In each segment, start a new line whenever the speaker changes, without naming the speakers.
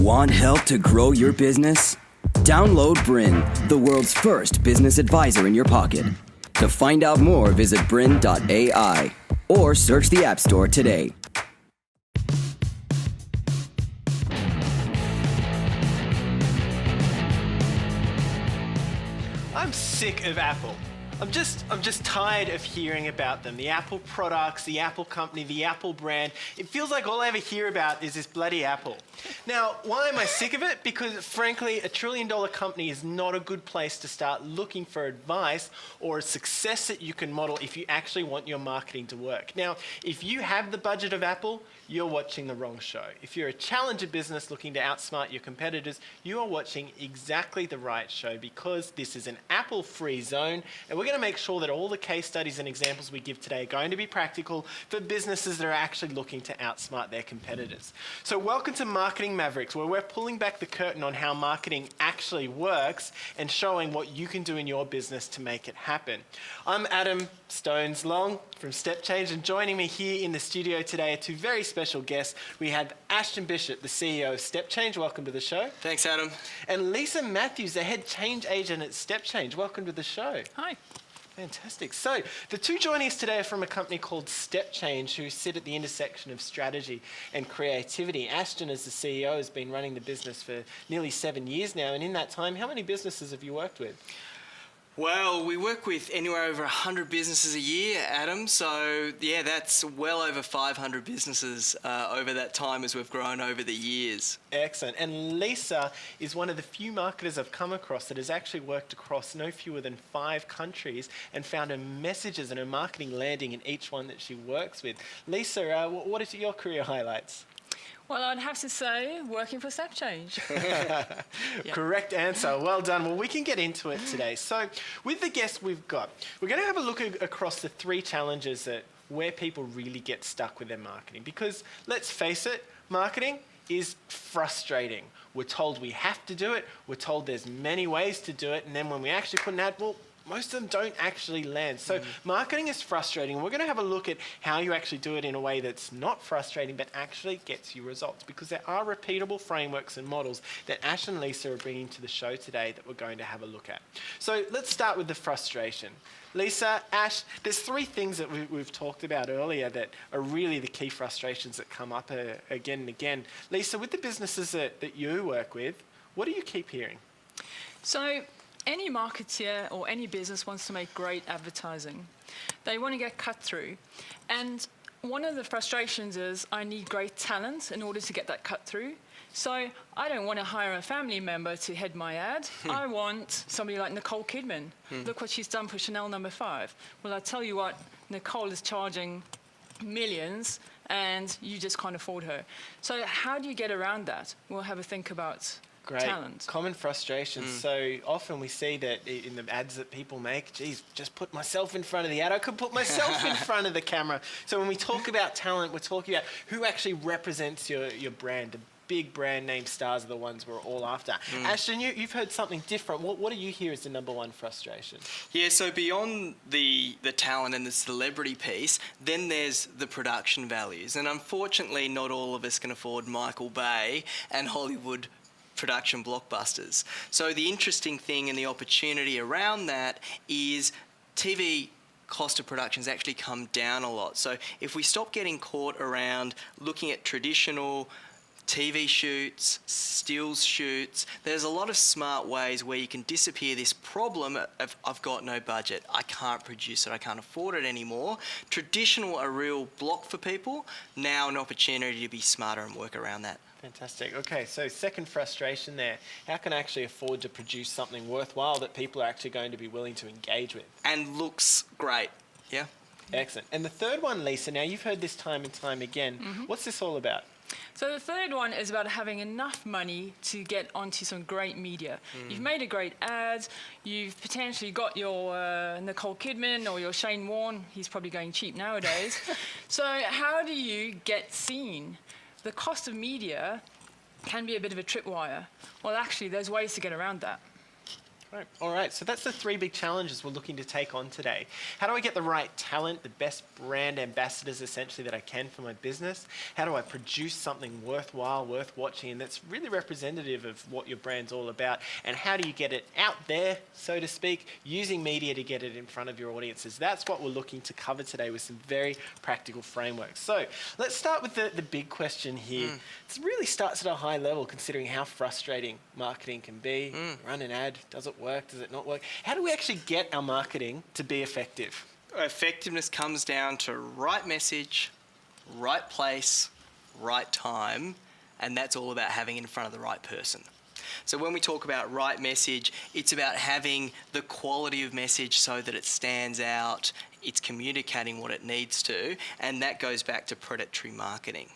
Want help to grow your business? Download BRiN, the world's first business advisor in your pocket. To find out more, visit BRiN.ai or search the App Store today.
I'm sick of Apple. I'm just tired of hearing about them. The Apple products, the Apple company, the Apple brand. It feels like all I ever hear about is this bloody Apple. Now, why am I sick of it? Because frankly, $1 trillion company is not a good place to start looking for advice or a success that you can model if you actually want your marketing to work. Now, if you have the budget of Apple, you're watching the wrong show. If you're a challenger business looking to outsmart your competitors, you are watching exactly the right show, because this is an Apple-free zone, and we're going to make sure that all the case studies and examples we give today are going to be practical for businesses that are actually looking to outsmart their competitors. So welcome to Marketing Mavericks, where we're pulling back the curtain on how marketing actually works and showing what you can do in your business to make it happen. I'm Adam Long from Step Change, and joining me here in the studio today are two very special guests. We have Ashton Bishop, the CEO of Step Change. Welcome to the show.
Thanks, Adam.
And Lisa Mathews, the head change agent at Step Change. Welcome to the show.
Hi.
Fantastic. So the two joining us today are from a company called Step Change, who sit at the intersection of strategy and creativity. Ashton, as the CEO, has been running the business for nearly 7 years now. And in that time, how many businesses have you worked with?
Well, we work with anywhere over 100 businesses a year, Adam. So, yeah, that's well over 500 businesses over that time as we've grown over the years.
Excellent. And Lisa is one of the few marketers I've come across that has actually worked across no fewer than 5 countries and found her messages and her marketing landing in each one that she works with. Lisa, what is your career highlights?
Well, I'd have to say working for Step Change.
Correct answer. Well done. Well, we can get into it today. So with the guests we've got, we're going to have a look across the 3 challenges that where people really get stuck with their marketing. Because let's face it, marketing is frustrating. We're told we have to do it. We're told there's many ways to do it. And then when we actually put an ad, well, most of them don't actually land. So marketing is frustrating. We're going to have a look at how you actually do it in a way that's not frustrating, but actually gets you results, because there are repeatable frameworks and models that Ash and Lisa are bringing to the show today that we're going to have a look at. So let's start with the frustration. Lisa, Ash, there's 3 things that we've talked about earlier that are really the key frustrations that come up again and again. Lisa, with the businesses that you work with, what do you keep hearing?
So any marketeer or any business wants to make great advertising. They want to get cut through. And one of the frustrations is I need great talent in order to get that cut through. So I don't want to hire a family member to head my ad. I want somebody like Nicole Kidman. Look what she's done for Chanel No. 5. Well, I tell you what, Nicole is charging millions and you just can't afford her. So how do you get around that? We'll have a think about talent.
Common frustrations. So often we see that in the ads that people make, geez, just put myself in front of the ad. I could put myself in front of the camera. So when we talk about talent, we're talking about who actually represents your brand. The big brand name stars are the ones we're all after. Ashton, you've heard something different. What do you hear as the number one frustration?
Yeah, so beyond the talent and the celebrity piece, then there's the production values. And unfortunately, not all of us can afford Michael Bay and Hollywood production blockbusters. So the interesting thing and the opportunity around that is TV cost of production has actually come down a lot. So if we stop getting caught around looking at traditional TV shoots, stills shoots, there's a lot of smart ways where you can disappear this problem of I've got no budget, I can't produce it, I can't afford it anymore. Traditional, a real block for people, now an opportunity to be smarter and work around that.
Fantastic. Okay, so second frustration there. How can I actually afford to produce something worthwhile that people are actually going to be willing to engage with?
And looks great, yeah?
Excellent. And the third one, Lisa, now you've heard this time and time again. What's this all about?
So the third one is about having enough money to get onto some great media. You've made a great ad, you've potentially got your Nicole Kidman or your Shane Warne, he's probably going cheap nowadays. So how do you get seen? The cost of media can be a bit of a tripwire. Well, actually, there's ways to get around that.
Right. All right, so that's the 3 big challenges we're looking to take on today. How do I get the right talent, the best brand ambassadors essentially that I can for my business? How do I produce something worthwhile, worth watching, and that's really representative of what your brand's all about? And how do you get it out there, so to speak, using media to get it in front of your audiences? That's what we're looking to cover today with some very practical frameworks. So let's start with the big question here. It really starts at a high level, considering how frustrating marketing can be. Run an ad, does it work? Does it not work? How do we actually get our marketing to be effective?
Effectiveness comes down to right message, right place, right time, and that's all about having it in front of the right person. So when we talk about right message, it's about having the quality of message so that it stands out, it's communicating what it needs to, and that goes back to predatory marketing.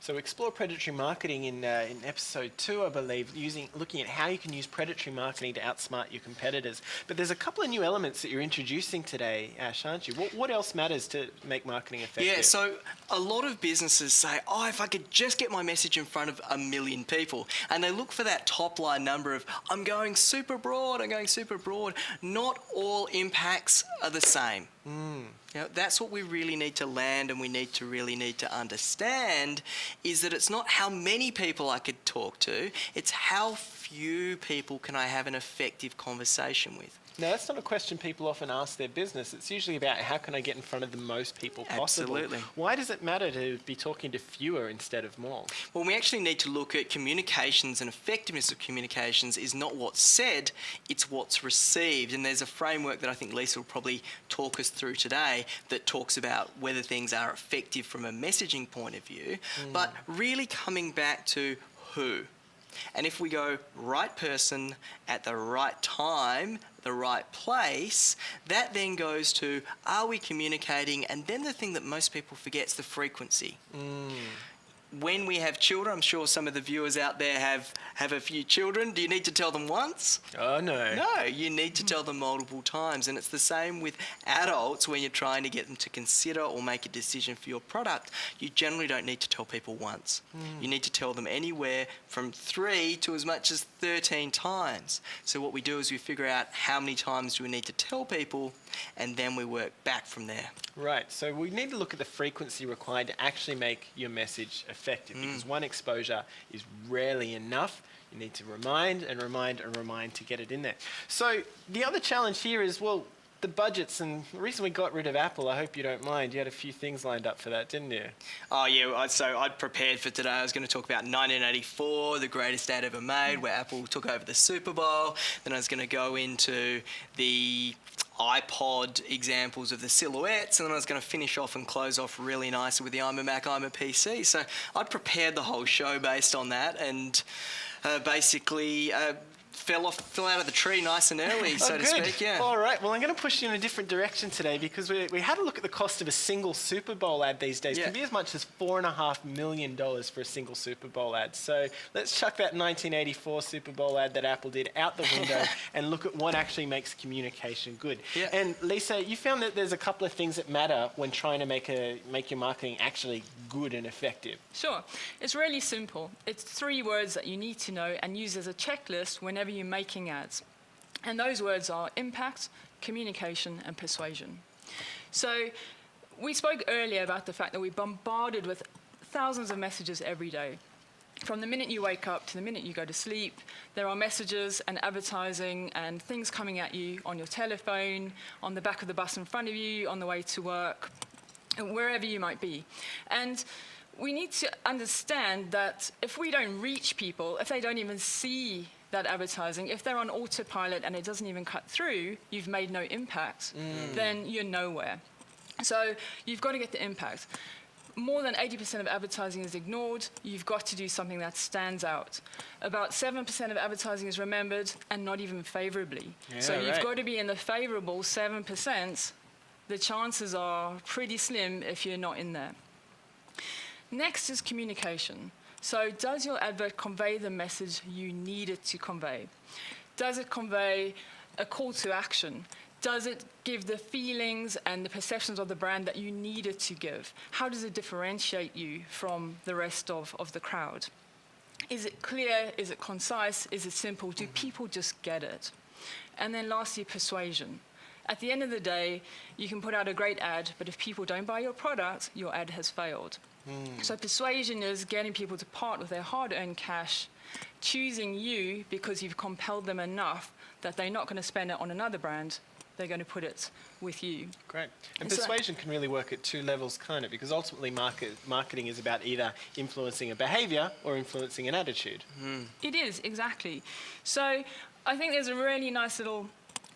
So we explore predatory marketing in episode 2, I believe, looking at how you can use predatory marketing to outsmart your competitors. But there's a couple of new elements that you're introducing today, Ash, aren't you? What else matters to make marketing effective?
Yeah, so a lot of businesses say, oh, if I could just get my message in front of 1 million people. And they look for that top line number of, I'm going super broad. Not all impacts are the same. You know, that's what we really need to land, and we need to understand is that it's not how many people I could talk to, it's how few people can I have an effective conversation with.
Now, that's not a question people often ask their business. It's usually about how can I get in front of the most people possible.
Absolutely.
Why does it matter to be talking to fewer instead of more?
Well, we actually need to look at communications, and effectiveness of communications is not what's said, it's what's received. And there's a framework that I think Lisa will probably talk us through today that talks about whether things are effective from a messaging point of view, but really coming back to who. And if we go right person at the right time, the right place, that then goes to, are we communicating? And then the thing that most people forget is the frequency. When we have children, I'm sure some of the viewers out there have a few children. Do you need to tell them once?
Oh, no.
No, you need to tell them multiple times. And it's the same with adults when you're trying to get them to consider or make a decision for your product. You generally don't need to tell people once. You need to tell them anywhere from 3 to as much as 13 times. So what we do is we figure out how many times do we need to tell people, and then we work back from there.
Right, so we need to look at the frequency required to actually make your message effective, because one exposure is rarely enough. You need to remind and remind and remind to get it in there. So the other challenge here is, well, the budgets, and the reason we got rid of Apple, I hope you don't mind, you had a few things lined up for that, didn't you?
Oh yeah, so I'd prepared for today. I was going to talk about 1984, the greatest ad ever made, where Apple took over the Super Bowl. Then I was going to go into the iPod examples of the silhouettes, and then I was going to finish off and close off really nicely with the I'm a Mac, I'm a PC. So I'd prepared the whole show based on that, and basically fell out of the tree nice and early, so to speak. Yeah.
All right. Well, I'm going to push you in a different direction today, because we had a look at the cost of a single Super Bowl ad these days. It can be as much as $4.5 million for a single Super Bowl ad. So let's chuck that 1984 Super Bowl ad that Apple did out the window and look at what actually makes communication good.
Yeah.
And Lisa, you found that there's a couple of things that matter when trying to make your marketing actually good and effective.
Sure. It's really simple. It's 3 words that you need to know and use as a checklist whenever you're making ads. And those words are impact, communication, and persuasion. So we spoke earlier about the fact that we're bombarded with thousands of messages every day. From the minute you wake up to the minute you go to sleep, there are messages and advertising and things coming at you on your telephone, on the back of the bus in front of you, on the way to work, wherever you might be. And we need to understand that if we don't reach people, if they don't even see that advertising, if they're on autopilot and it doesn't even cut through, you've made no impact, then you're nowhere. So you've got to get the impact. More than 80% of advertising is ignored. You've got to do something that stands out. About 7% of advertising is remembered, and not even favorably. So you've got to be in the favorable 7%. The chances are pretty slim if you're not in there. Next is communication. So does your advert convey the message you need it to convey? Does it convey a call to action? Does it give the feelings and the perceptions of the brand that you need it to give? How does it differentiate you from the rest of the crowd? Is it clear? Is it concise? Is it simple? Do people just get it? And then lastly, persuasion. At the end of the day, you can put out a great ad, but if people don't buy your product, your ad has failed. So persuasion is getting people to part with their hard-earned cash, choosing you because you've compelled them enough that they're not going to spend it on another brand, they're going to put it with you.
Great. And
So-
persuasion can really work at two levels, kind of, because ultimately marketing is about either influencing a behavior or influencing an attitude.
It is, exactly. So I think there's a really nice little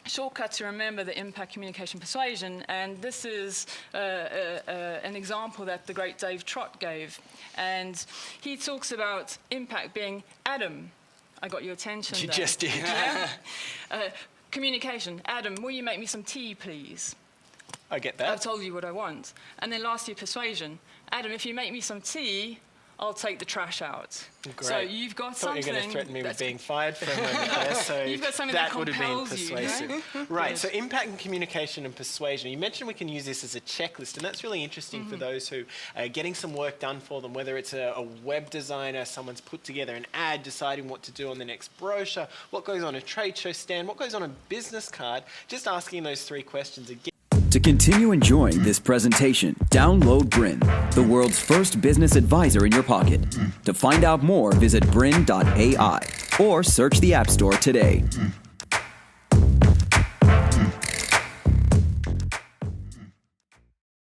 shortcut to remember the impact, communication, persuasion, and this is an example that the great Dave Trott gave. And he talks about impact being, Adam, I got your attention
You
there.
just did.
Yeah? Communication, Adam, will you make me some tea, please?
I get
I've
that.
told you what I want. And then lastly, persuasion. Adam, if you make me some tea, I'll take the trash out.
Great.
So you've got
Thought you
something
were going to threaten me with
that's
being fired for a moment there, so
You've got something
that
that
would have been
compels you,
persuasive. Right, so impact and communication and persuasion. You mentioned we can use this as a checklist, and that's really interesting for those who are getting some work done for them, whether it's a web designer, someone's put together an ad, deciding what to do on the next brochure, what goes on a trade show stand, what goes on a business card, just asking those three questions again.
To continue enjoying this presentation, download BRiN, the world's first business advisor in your pocket. To find out more, visit BRiN.ai or search the App Store today.